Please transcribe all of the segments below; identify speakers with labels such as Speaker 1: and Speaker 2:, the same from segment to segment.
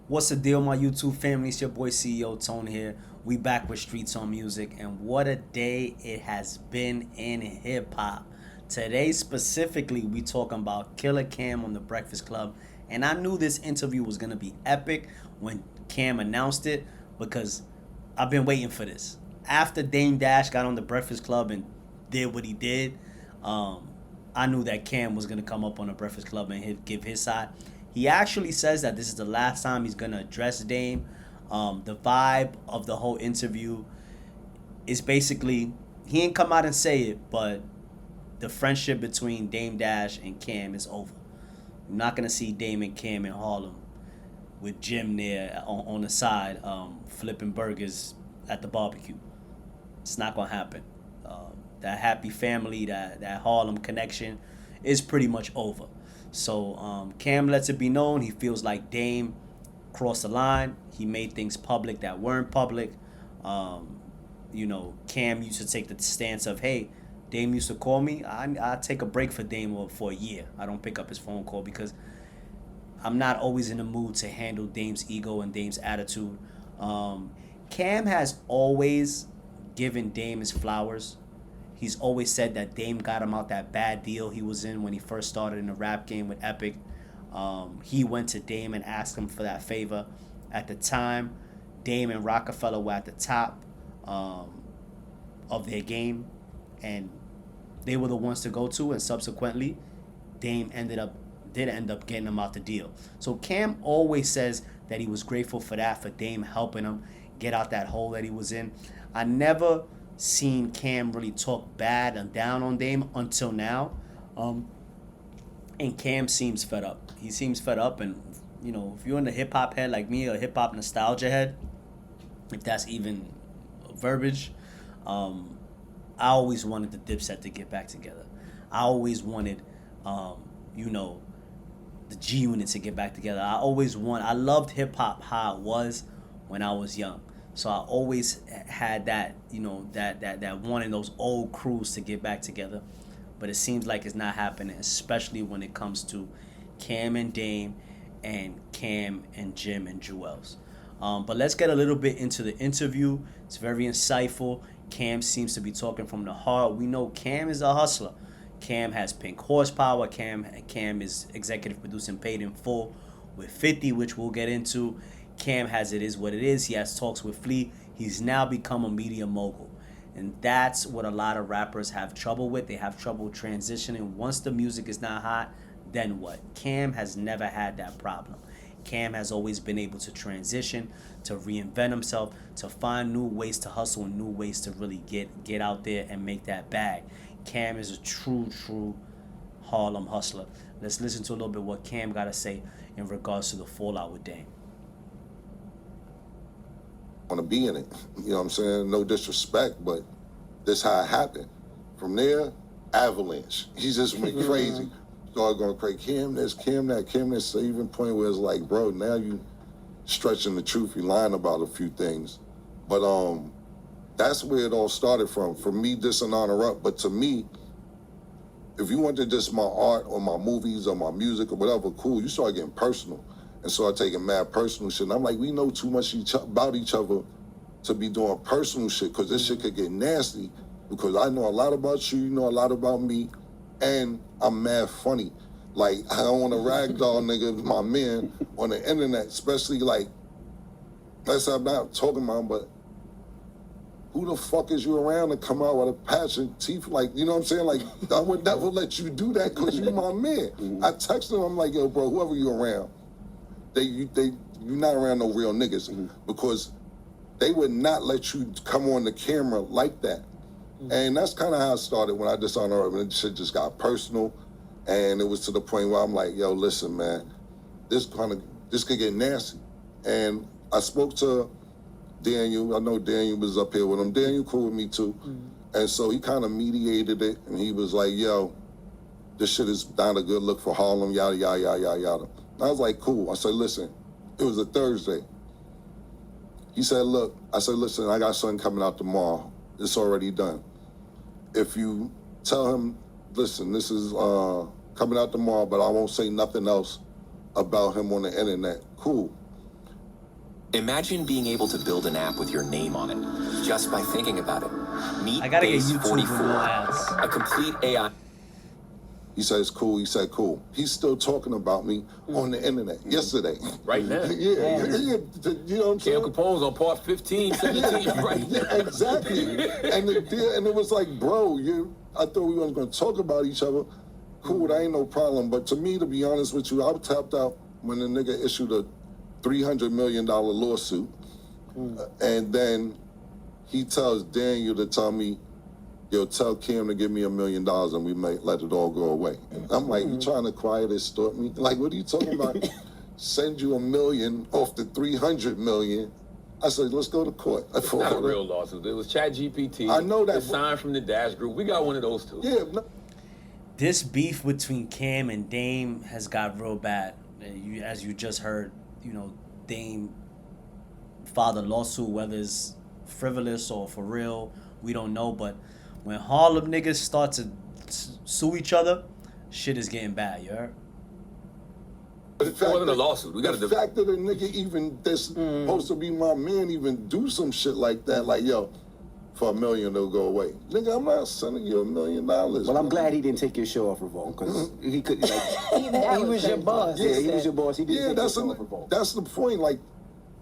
Speaker 1: What's the deal, my YouTube family? It's your boy CEO Tone here. We back with Streets on Music, and what a day it has been in hip hop. Today specifically, we talking about Killer Cam on the Breakfast Club, and I knew this interview was gonna be epic when Cam announced it because I've been waiting for this. After Dame Dash got on the Breakfast Club and did what he did, I knew that Cam was gonna come up on the Breakfast Club and give his side. He actually says that this is the last time he's gonna address Dame. The vibe of the whole interview is basically he ain't come out and say it, but the friendship between Dame Dash and Cam is over. You're not gonna see Dame and Cam in Harlem with Jim there on the side, flipping burgers at the barbecue. It's not gonna happen. That happy family, that Harlem connection, is pretty much over. So Cam lets it be known he feels like Dame crossed the line. He made things public that weren't public. Cam used to take the stance of, hey, Dame used to call me. I take a break for Dame for a year. I don't pick up his phone call because I'm not always in the mood to handle Dame's ego and Dame's attitude. Cam has always given Dame his flowers. He's always said that Dame got him out that bad deal he was in when he first started in the rap game with Epic. He went to Dame and asked him for that favor. At the time, Dame and Rockefeller were at the top of their game, and they were the ones to go to, and subsequently, Dame did end up getting him out the deal. So Cam always says that he was grateful for that, for Dame helping him get out that hole that he was in. I never seen Cam really talk bad and down on Dame until now. And Cam seems fed up. He seems fed up, and if you're in the hip hop head like me, or hip hop nostalgia head, if that's even verbiage, I always wanted the Dipset to get back together. I always wanted, the G Unit to get back together. I loved hip hop how it was when I was young. So I always had that, that wanting those old crews to get back together. But it seems like it's not happening, especially when it comes to Cam and Dame and Cam and Jim and Jewels. But let's get a little bit into the interview. It's very insightful. Cam seems to be talking from the heart. We know Cam is a hustler. Cam has Pink Horsepower. Cam is executive producing Paid in Full with 50, which we'll get into. Cam has It Is What It Is. He has talks with Flea. He's now become a media mogul. And that's what a lot of rappers have trouble with. They have trouble transitioning. Once the music is not hot, then what? Cam has never had that problem. Cam has always been able to transition, to reinvent himself, to find new ways to hustle and new ways to really get out there and make that bag. Cam is a true Harlem hustler. Let's listen to a little bit what Cam got to say in regards to the fallout with Dame.
Speaker 2: Want to be in it. You know what I'm saying? No disrespect, but this how it happened. From there, avalanche. He just went crazy. Started going crazy. Cam this, Cam that, Cam this. So even point where it's like, bro, now you stretching the truth. You lying about a few things. But that's where it all started from. For me, this and honor up. But to me, if you wanted just my art or my movies or my music or whatever, cool. You start getting personal. And so I taking mad personal shit. And I'm like, we know too much about each other to be doing personal shit, because this shit could get nasty, because I know a lot about you, you know a lot about me, and I'm mad funny. Like, I don't want to ragdoll nigga, my man, on the internet, especially like, that's I'm not talking about, but who the fuck is you around to come out with a patch and teeth? Like, you know what I'm saying? Like, I would never let you do that because you my man. I texted him, I'm like, yo, bro, whoever you around, you're not around no real niggas, because they would not let you come on the camera like that. And that's kind of how it started when I dishonored her, and shit just got personal, and it was to the point where I'm like, yo, listen, man, this could get nasty. And I spoke to Daniel. I know Daniel was up here with him. Daniel cool with me too. And so he kind of mediated it, and he was like, yo, this shit is not a good look for Harlem, yada, yada, yada, yada, yada. I was like, cool. I said, listen, it was a Thursday. He said, look, I said, listen, I got something coming out tomorrow. It's already done. If you tell him, listen, this is coming out tomorrow, but I won't say nothing else about him on the internet, cool.
Speaker 3: Imagine being able to build an app with your name on it, just by thinking about it. Meet
Speaker 1: I gotta get
Speaker 3: Base
Speaker 1: YouTube with
Speaker 3: 44,
Speaker 1: no ads.
Speaker 3: a complete AI.
Speaker 2: He said it's cool. He said cool. He's still talking about me on the internet yesterday.
Speaker 4: Right now.
Speaker 2: Yeah, you know what I'm
Speaker 4: Cam
Speaker 2: saying?
Speaker 4: Capone's on part 15, 17, right now.
Speaker 2: Yeah, exactly. and it was like, bro, I thought we weren't going to talk about each other. Cool, that ain't no problem. But to me, to be honest with you, I was tapped out when the nigga issued a $300 million lawsuit. And then he tells Daniel to tell me, yo, tell Kim to give me $1 million and we may let it all go away. And I'm like, you trying to quiet extort me? Like, what are you talking about? Send you $1 million off the $300 million. I said, let's go to court.
Speaker 4: It's not a real lawsuit. It was ChatGPT.
Speaker 2: I know that.
Speaker 4: It's signed from the Dash Group. We got one of those too.
Speaker 2: Yeah. No.
Speaker 1: This beef between Cam and Dame has got real bad. As you just heard, Dame filed a lawsuit, whether it's frivolous or for real, we don't know. But when Harlem niggas start to sue each other, shit is getting bad, you heard?
Speaker 4: It wasn't a lawsuit. We got
Speaker 2: the fact that a nigga even that's supposed to be my man even do some shit like that, like, yo, for $1 million they'll go away. Nigga, I'm not sending you $1 million.
Speaker 5: Well, I'm glad he didn't take your show off Revolt, because he could. Like, he was your boss. Yeah, he was your boss. He didn't take your show off Revolt.
Speaker 2: That's the point. Like,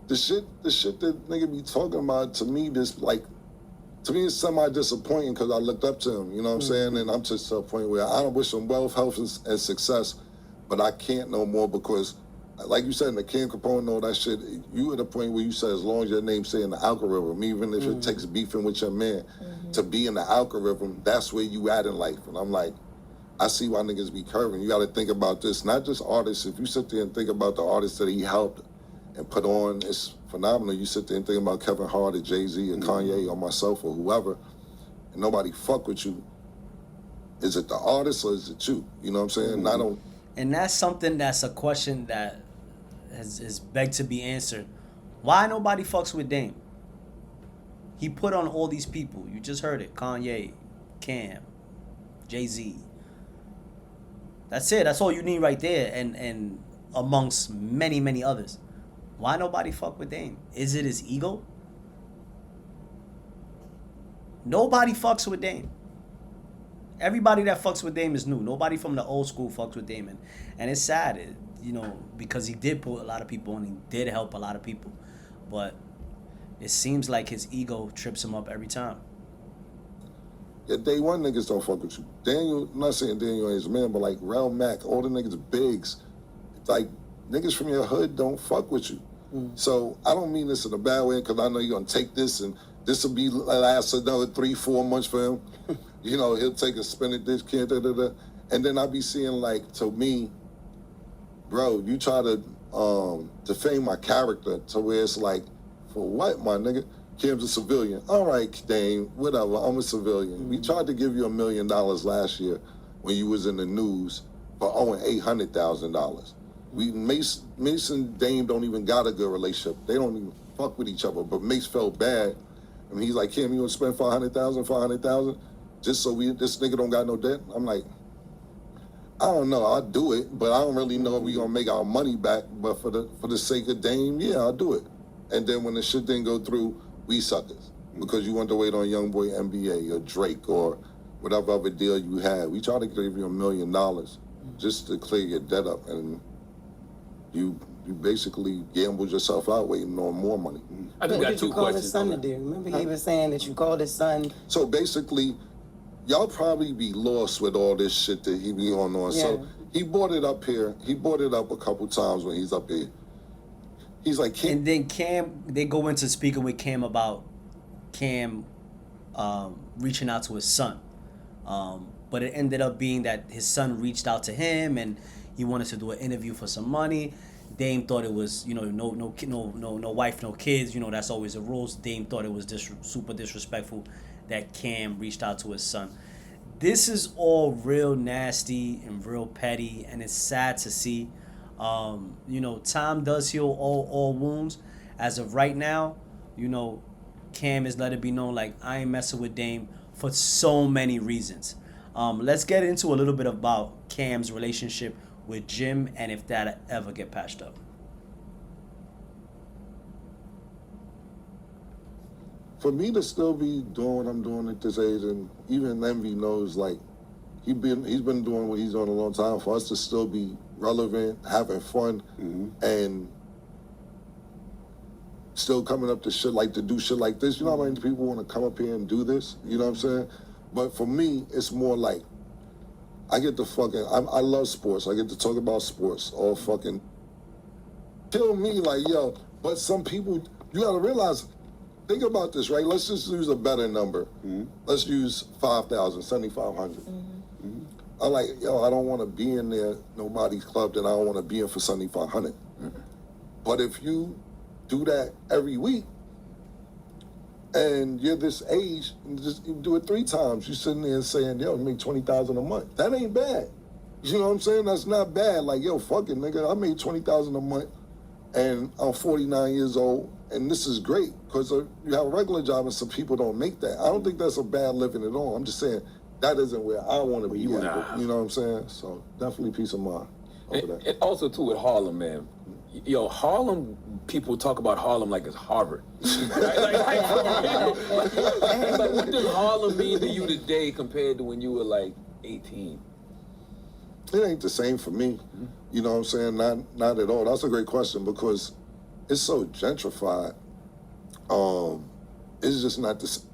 Speaker 2: the shit that nigga be talking about, to me, to me, it's semi-disappointing because I looked up to him, you know what I'm saying? And I'm just to a point where I don't wish him wealth, health, and success, but I can't no more because, like you said, in the Cam Capone and all that shit, you at a point where you said as long as your name stay in the algorithm, even if it takes beefing with your man to be in the algorithm, that's where you at in life. And I'm like, I see why niggas be curving. You got to think about this, not just artists. If you sit there and think about the artists that he helped and put on, it's phenomenal. You sit there and think about Kevin Hart or Jay-Z or Kanye or myself or whoever, and nobody fuck with you. Is it the artist or is it you? You know what I'm saying? And I don't.
Speaker 1: And that's a question that is begged to be answered. Why nobody fucks with Dame? He put on all these people. You just heard it. Kanye, Cam, Jay-Z. That's it. That's all you need right there. And amongst many, many others. Why nobody fuck with Dame? Is it his ego? Nobody fucks with Dame. Everybody that fucks with Dame is new. Nobody from the old school fucks with Dame. And it's sad, because he did put a lot of people on. He did help a lot of people. But it seems like his ego trips him up every time.
Speaker 2: Yeah, day one niggas don't fuck with you. Daniel, I'm not saying Daniel ain't his man, but like Rel Mac, all the niggas bigs, like niggas from your hood don't fuck with you. So I don't mean this in a bad way because I know you're gonna take this and this will be last another 3-4 months for him. He'll take a spin at this kid, and then I be seeing like, to me, bro, you try to defame my character to where it's like, for what, my nigga? Kim's a civilian. All right, Dame, whatever, I'm a civilian. We tried to give you $1 million last year when you was in the news for owing $800,000. Mason Dame don't even got a good relationship. They don't even fuck with each other. But Mace felt bad. I mean, he's like, Kim, you want to spend $500,000, just so this nigga don't got no debt? I'm like, I don't know. I'll do it, but I don't really know if we gonna make our money back. But for the sake of Dame, yeah, I'll do it. And then when the shit didn't go through, we suckers because you want to wait on YoungBoy NBA or Drake or whatever other deal you had. We try to give you $1 million just to clear your debt up, and you basically gambled yourself out waiting on more money.
Speaker 4: I just got two questions.
Speaker 5: What did you call his son to do? Remember he was saying that you called his son.
Speaker 2: So basically, y'all probably be lost with all this shit that he be on. Yeah. So he brought it up here. He brought it up a couple times when he's up here. He's like,
Speaker 1: and then Cam, they go into speaking with Cam about Cam reaching out to his son. But it ended up being that his son reached out to him and he wanted to do an interview for some money. Dame thought it was, no wife, no kids. That's always the rules. Dame thought it was super disrespectful that Cam reached out to his son. This is all real nasty and real petty, and it's sad to see. Time does heal all wounds. As of right now, Cam is let it be known, like, I ain't messing with Dame for so many reasons. Let's get into a little bit about Cam's relationship with Jim and if that ever get patched up.
Speaker 2: for me to still be doing what I'm doing at this age, and even Envy knows, like, he's been doing what he's doing a long time. For us to still be relevant, having fun, and still coming up to shit like to do shit like this. You know how many people want to come up here and do this? You know what I'm saying? But for me, it's more like I get to I love sports. I get to talk about sports all fucking kill me like, yo. But some people, you got to realize, think about this, right? Let's just use a better number. Let's use 5,000, 7,500. I'm like, yo, I don't want to be in there, nobody's club that I don't want to be in for 7,500. But if you do that every week, and you're this age, and you do it 3 times, you're sitting there saying, yo, make 20,000 a month. That ain't bad. You know what I'm saying? That's not bad. Like, yo, fuck it, nigga. I made 20,000 a month, and I'm 49 years old, and this is great, because you have a regular job, and some people don't make that. I don't think that's a bad living at all. I'm just saying, that isn't where I want to be. You know what I'm saying? So definitely peace of mind over that.
Speaker 4: And also, too, with Harlem, man. Yo, Harlem, people talk about Harlem like it's Harvard. like, what does Harlem mean to you today compared to when you were like 18?
Speaker 2: It ain't the same for me. You know what I'm saying? Not at all. That's a great question, because it's so gentrified. It's just not the same.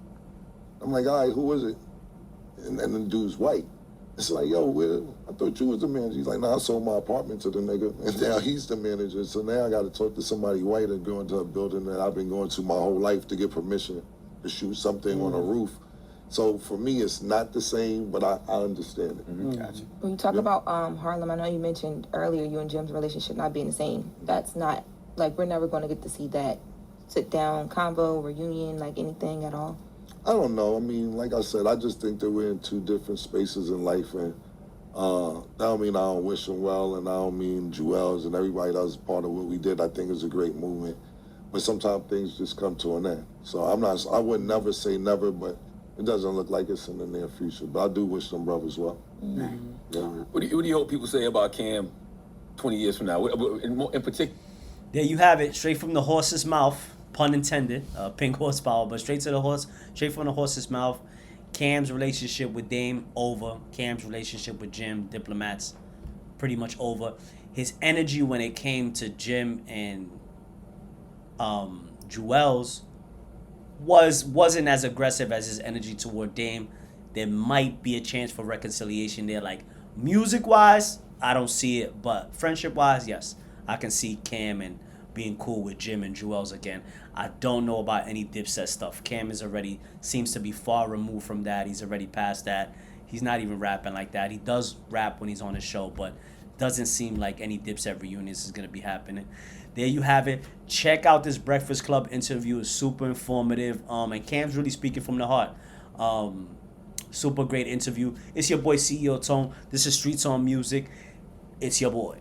Speaker 2: I'm like, all right, who is it? And the dude's white. It's like, yo, I thought you was the manager. He's like, nah, I sold my apartment to the nigga, and now he's the manager. So now I got to talk to somebody white and go into a building that I've been going to my whole life to get permission to shoot something on a roof. So for me, it's not the same, but I understand it.
Speaker 6: Gotcha. When you talk about Harlem, I know you mentioned earlier you and Jim's relationship not being the same. That's not, like, we're never going to get to see that sit-down convo, reunion, like anything at all?
Speaker 2: I don't know. I mean, like I said, I just think that we're in 2 different spaces in life, and that don't mean I don't wish him well, and I don't mean Joel's and everybody that was part of what we did. I think it's a great movement, but sometimes things just come to an end. So I would never say never, but it doesn't look like it's in the near future. But I do wish them brothers well. Yeah.
Speaker 4: What do you hope people say about Cam 20 years from now? In particular?
Speaker 1: There you have it, straight from the horse's mouth. Pun intended, pink horsepower, but straight from the horse's mouth. Cam's relationship with Dame, over. Cam's relationship with Jim, diplomats, pretty much over. His energy when it came to Jim and Joel's wasn't as aggressive as his energy toward Dame. There might be a chance for reconciliation there. Like, music-wise, I don't see it, but friendship-wise, yes. I can see Cam and being cool with Jim and Joel's again. I don't know about any Dipset stuff. Cam seems to be far removed from that. He's already past that. He's not even rapping like that. He does rap when he's on his show, but doesn't seem like any Dipset reunions is going to be happening. There you have it. Check out this Breakfast Club interview. It's super informative. And Cam's really speaking from the heart. Super great interview. It's your boy CEO Tone. This is Streets on Music. It's your boy.